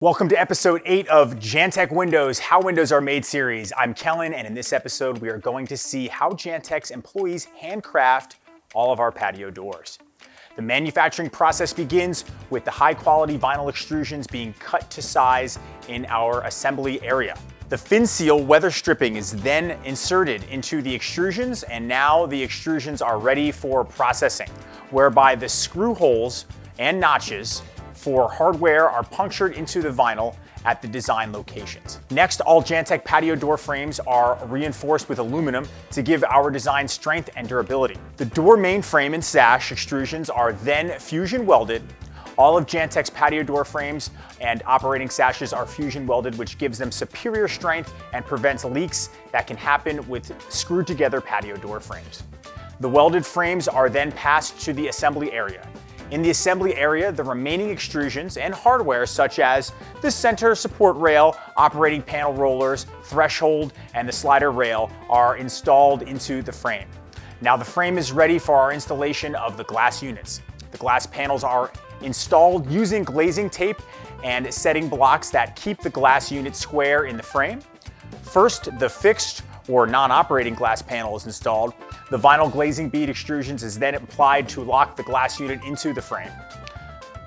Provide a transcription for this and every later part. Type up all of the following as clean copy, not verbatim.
Welcome to episode 8 of JANTEK Windows, How Windows Are Made series. I'm Kellen, and in this episode, we are going to see how JANTEK'S employees handcraft all of our patio doors. The manufacturing process begins with the high-quality vinyl extrusions being cut to size in our assembly area. The fin seal weather stripping is then inserted into the extrusions, and now the extrusions are ready for processing, whereby the screw holes and notches for hardware are punctured into the vinyl at the design locations. Next, all JANTEK patio door frames are reinforced with aluminum to give our design strength and durability. The door main frame and sash extrusions are then fusion welded. All of JANTEK'S patio door frames and operating sashes are fusion welded, which gives them superior strength and prevents leaks that can happen with screwed together patio door frames. The welded frames are then passed to the assembly area. In the assembly area, the remaining extrusions and hardware such as the center support rail, operating panel rollers, threshold, and the slider rail are installed into the frame. Now the frame is ready for our installation of the glass units. The glass panels are installed using glazing tape and setting blocks that keep the glass unit square in the frame. First, the fixed or non-operating glass panel is installed. The vinyl glazing bead extrusions is then applied to lock the glass unit into the frame.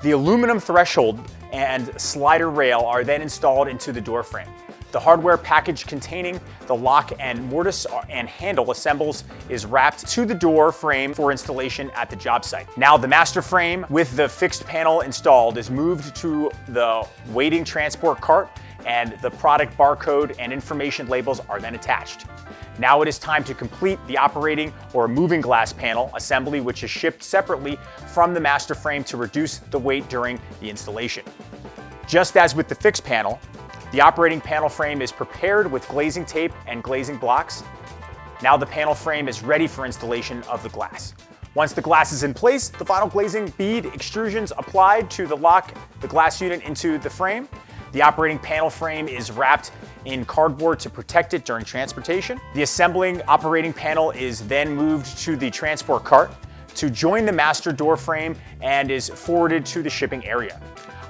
The aluminum threshold and slider rail are then installed into the door frame. The hardware package containing the lock and mortise and handle assembles is wrapped to the door frame for installation at the job site. Now the master frame with the fixed panel installed is moved to the waiting transport cart, and the product barcode and information labels are then attached. Now it is time to complete the operating or moving glass panel assembly, which is shipped separately from the master frame to reduce the weight during the installation. Just as with the fixed panel, the operating panel frame is prepared with glazing tape and glazing blocks. Now the panel frame is ready for installation of the glass. Once the glass is in place, the vinyl glazing bead extrusions applied to lock the glass unit into the frame. The operating panel frame is wrapped in cardboard to protect it during transportation. The assembling operating panel is then moved to the transport cart to join the master door frame and is forwarded to the shipping area.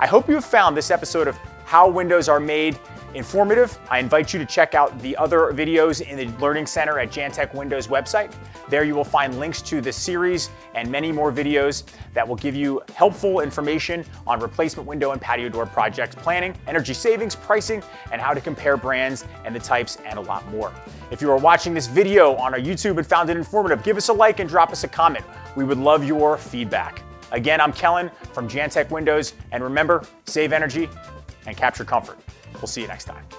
I hope you have found this episode of How Windows Are Made informative. I invite you to check out the other videos in the Learning Center at JANTEK Windows website. There you will find links to this series and many more videos that will give you helpful information on replacement window and patio door projects planning, energy savings, pricing, and how to compare brands and the types, and a lot more. If you are watching this video on our YouTube and found it informative, give us a like and drop us a comment. We would love your feedback. Again, I'm Kellen from JANTEK Windows, and remember, save energy and capture comfort. We'll see you next time.